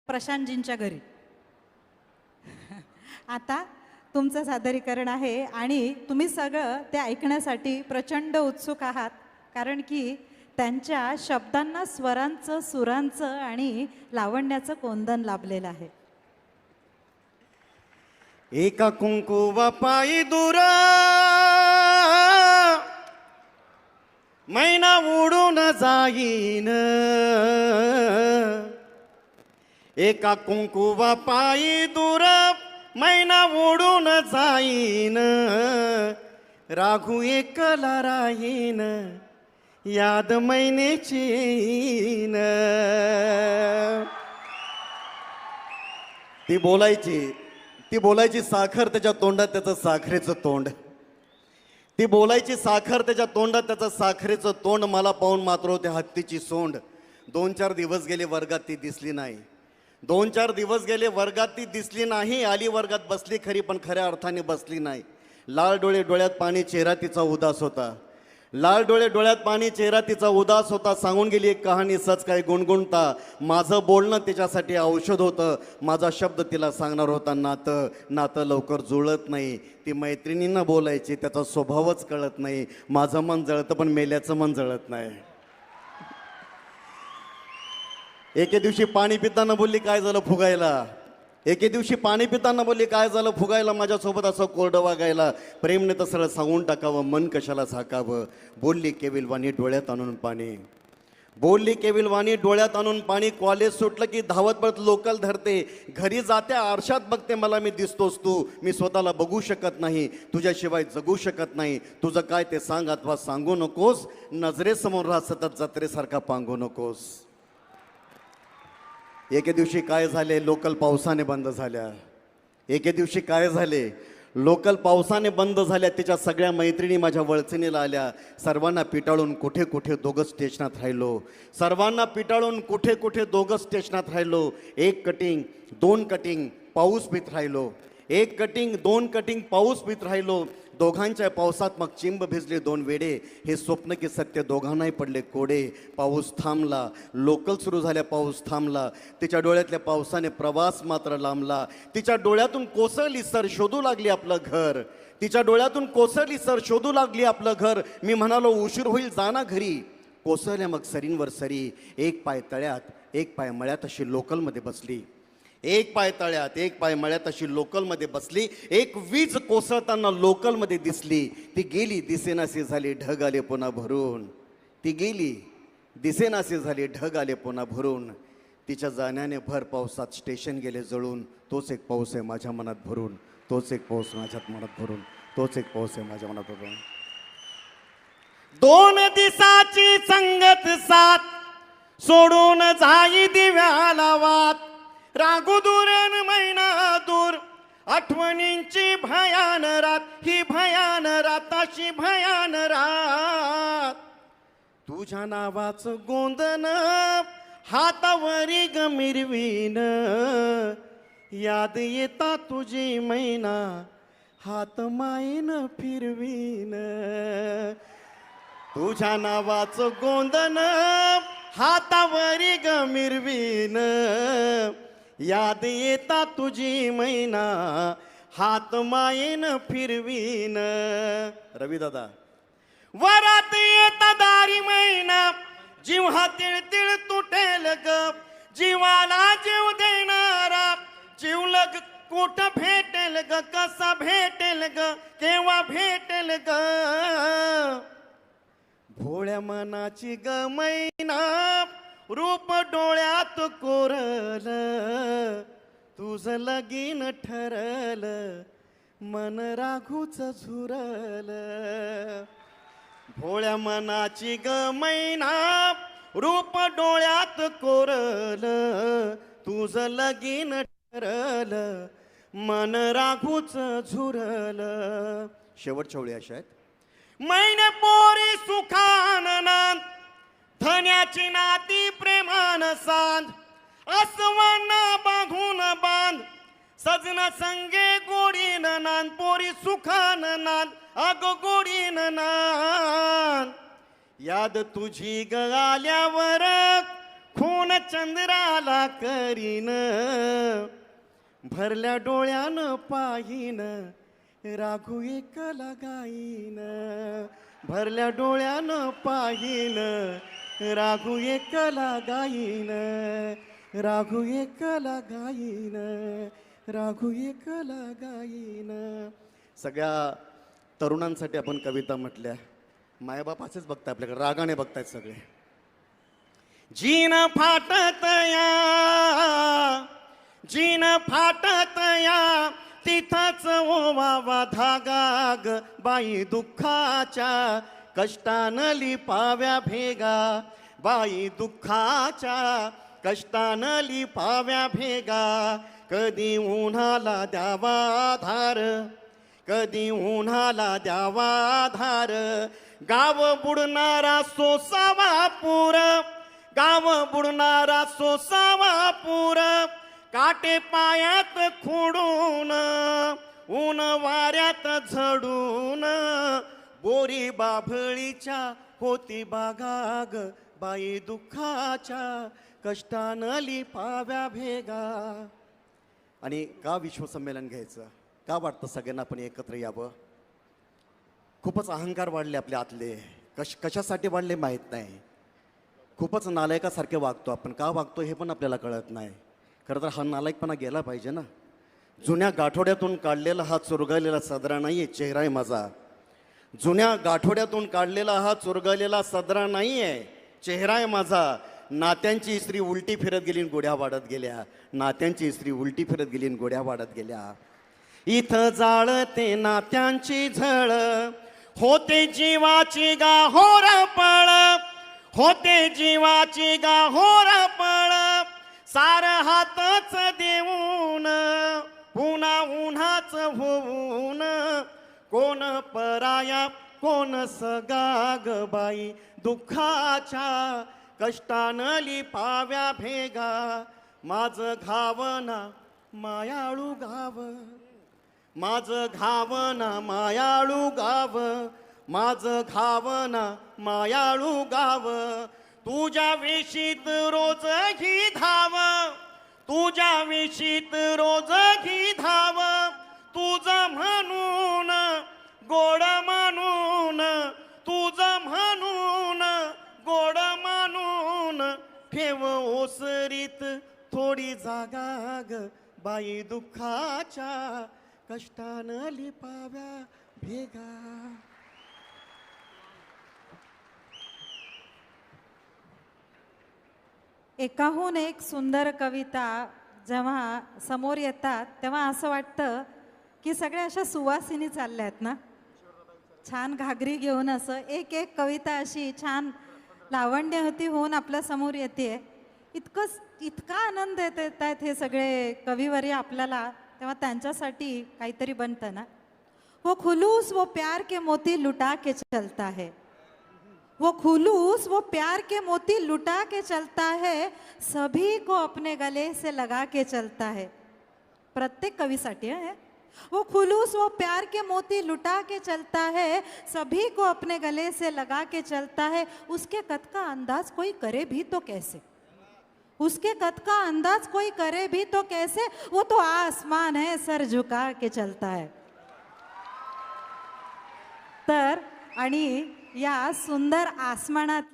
प्रशांतजींच्या घरी. आता तुमचं सादरीकरण आहे आणि तुम्ही सगळं ते ऐकण्यासाठी प्रचंड उत्सुक आहात, कारण की त्यांच्या शब्दांना स्वरांचं, सुरांचं आणि लावण्याचं कोंदण लाभलेलं आहे. एका कुंकुवा पायी दूर मैना उडून जाईन, एका कुंकुवा पायी दूर मैना उडून जाईन, राघू एकला राहीन याद मैनेची येईन. ती बोलायची साखर त्याच्या तोंडात त्याचं साखरेचं तोंड. ती बोलायची साखर त्याच्या तोंडात त्याचं साखरेचं तोंड. मला पाहून मात्र होते हत्तीची सोंड. 2-4 दिवस गेले वर्गात ती दिसली नाही. 2-4 दिवस गेले वर्गात ती दिसली नाही. आली वर्गात बसली खरी पण खऱ्या अर्थाने बसली नाही. लाल डोळे डोळ्यात पाणी, चेहरा तिचा उदास होता. लाल डोळे डोळ्यात पाणी, चेहरा तिचा उदास होता. सांगून गेली एक कहाणी सच काय गुणगुणता. माझं बोलणं तिच्यासाठी औषध होतं. माझा शब्द तिला सांगणार होता नातं लवकर जुळत नाही. ती मैत्रिणींना बोलायची, त्याचा स्वभावच कळत नाही. माझं मन जळतं पण मेल्याचं मन जळत नाही. एके दिवशी पाणी पिताना बोलली काय झालं फुगायला. एके दिवशी पाणी पिताना बोलली काय झालं फुगायला. माझ्यासोबत असं कोरडं वागायला. प्रेमने तर सरळ सांगून टाकावं, मन कशाला झाकावं. बोलली केविलवाणी डोळ्यात आणून पाणी. बोलली केविलवाणी डोळ्यात आणून पाणी. कॉलेज सुटलं की धावत पडत लोकल धरते. घरी जाते आरशात बघते मला मी दिसतोस तू. मी स्वतःला बघू शकत नाही, तुझ्याशिवाय जगू शकत नाही. तुझं काय ते सांग अथवा सांगू नकोस. नजरेसमोर राहा सतत जत्रेसारखा पांगू नकोस. एके दिवशी काय झाले, लोकल पावसाने बंद झाल्या. एके दिवशी काय झाले, लोकल पावसाने बंद झाल्या. तिच्या सगळ्या मैत्रिणी माझ्या वळचणीला आल्या. सर्वांना पिटाळून कुठे कुठे दोघं स्टेशनात राहिलो. सर्वांना पिटाळून कुठे कुठे दोघं स्टेशनात राहिलो. 1 कटिंग 2 कटिंग पाऊस पित राहिलो. 1 कटिंग 2 कटिंग पाऊस पित राहिलो. दोघांच्या पावसात मग चिंब भिजले 2 वेडे. हे स्वप्न की सत्य दोघांनाही पडले कोडे. पाऊस थांबला, लोकल सुरू झाल्या, पाऊस थांबला. तिच्या डोळ्यातल्या पावसाने प्रवास मात्र लांबला. तिच्या डोळ्यातून कोसळली सर शोधू लागली आपलं घर. तिच्या डोळ्यातून कोसळली सर शोधू लागली आपलं घर. मी म्हणालो उशीर होईल जाना घरी. कोसळल्या मग सरींवर सरी. 1 पाय तळ्यात 1 पाय मळ्यात अशी लोकलमध्ये बसली. 1 पाय तळ्यात 1 पाय मळ्यात अशी लोकलमध्ये बसली. एक वीज कोसळताना लोकलमध्ये दिसली. ती गेली दिसेनाशी झाली, ढग आले पुन्हा भरून. ती गेली दिसेनाशी झाली, ढग आले पुन्हा भरून. तिच्या जाण्याने भर पावसात स्टेशन गेले जळून. तोच एक पाऊस आहे माझ्या मनात भरून. तोच एक पाऊस माझ्या मनात भरून. तोच एक पाऊस आहे माझ्या मनात भरून. 2 दिसाची संगत साथ सोडून जाई दिव्याला वात. रागू दूर मैना दूर आठवणींची भयान रात. ही भयान रात अशी भयान रात. तुझ्या नावाचं गोंधन हातावरी गमिरवीन. याद येता तुझी मैना हात मायेन फिरवीन. तुझ्या नावाचं गोंधन हातावरी गमिरवीन. याद येता तुझी मैना हात मायेन फिरवीन. रवी दादा. वरात येता दारी मैना जीव हा तिळतिळ तुटेल ग. जीवाला जीव देणारा जीवलग कुठं भेटेल ग. कसा भेटेल ग, केव्हा भेटेल ग. भोळ्या मनाची ग मैना रूप डोळ्यात कोरल. तुझं लगीन ठरल मन राघूच झुरल. भोळ्या मनाची ग मैना रूप डोळ्यात कोरल. तुझं लगीन ठरल मन राघूच झुरल. शेवटच्या ओळी अशा आहेत. मैने पोरी सुखान नांद धन्याची नाती प्रेमान सांद. अस्वांना बांधून बांध सजन संगे गोडीन नांद. पोरी सुखान नांद अग गोडीन नांद. याद तुझी ग आल्यावर खून फोन चंद्राला करीन, भरल्या डोळ्यानं पाहीन, राघू एकला गाईन. भरल्या डोळ्यानं पाहीन, राघू एकला गाईन, राघू एकला गाईन, राघू एकला गाईन. सगळ्या तरुणांसाठी आपण कविता म्हटल्या. मायबाप असेच बघताय आपल्याकडे, रागाने बघतायत सगळे. जीन फाटत या, जीन फाटत या, तिथंच ओवावा धागा ग बाई दुःखाच्या, कष्टानं लिपाव्या भेगा, बाई दुःखाच्या कष्टानं लिपाव्या भेगा. कधी उन्हाला द्यावा धार, कधी उन्हाला द्यावा धार. गाव बुडणारा सोसावा पूर, गाव बुडणारा सोसावा पूर. काटे पायात खुडून, ऊन वाऱ्यात झडून, बोरी बाभळीच्या होती बागाग, बाई दुःखाच्या कष्टानं लिपाव्या भेगा. आणि का विश्वसंमेलन घ्यायचं, का वाटतं सगळ्यांना आपण एकत्र यावं? खूपच अहंकार वाढले आपल्या आतले. कशासाठी वाढले माहीत नाही. खूपच नालायकासारखे वागतो आपण. का वागतो हे पण आपल्याला कळत नाही. खरं तर हा नालायकपणा गेला पाहिजे ना. जुन्या गाठोड्यातून काढलेला हा चुरगळलेला सदरा नाही आहे, चेहरा आहे माझा. जुन्या गाठोड्यातून काढलेला हा चुरगळलेला सदरा नाही आहे, चेहरा आहे माझा. नात्यांची इस्त्री उलटी फिरत गेली आणि गोड्या वाढत गेल्या. नात्यांची इस्त्री उलटी फिरत गेली आणि गोड्या वाढत गेल्या. इथं जाळते नात्यांची झळ, होते जीवाची गाहोर पळ, होते जीवाची गाहोर पळ. सार हातच देऊन, पुन्हा उन्हाच होऊन, कोण पराया कोण सगाग, बाई दुःखाच्या कष्टानं लिपाव्या भेगा. माझं घावना मायाळू गाव, माझं घावना मायाळू गाव, माझं घावना मायाळू गाव. तुझ्या विशीत रोज ही धाव, तुझ्या विशीत रोज ही धाव. तुझं म्हणून गोड म्हणून, तुझं म्हणून गोड म्हणून, ठेव ओसरीत थोडी जागा ग, बाई दुःखाच्या कष्टानं लिपाव्या भेगा. एकाहून एक सुंदर कविता जेव्हा समोर येतात तेव्हा असं वाटतं की सगळ्या अशा सुवासिनी चालल्या आहेत ना, छान घागरी घेऊन. असं एक एक कविता अशी छान लावण्यवती होऊन आपल्या समोर येते. इतका आनंद येत आहेत हे सगळे कविवर्य आपल्याला, तेव्हा त्यांच्यासाठी काहीतरी बनतं ना. वो खुलूस वो प्यार के मोती लुटा के चलता है, वो खुलूस वो प्यार के मोती लुटा के चलता है, सभी को अपने गले से लगा के चलता है. प्रत्येक कवीसाठी है. वो खुलूस वो प्यार के मोती लुटा के चलता है, सभी को अपने गले से लगा के चलता है. उसके कद का अंदाज कोई करे भी तो कैसे, उसके कद का अंदाज कोई करे भी तो कैसे, वो तो आसमान है सर झुका के चलता है. तर आणि या सुंदर आसमानात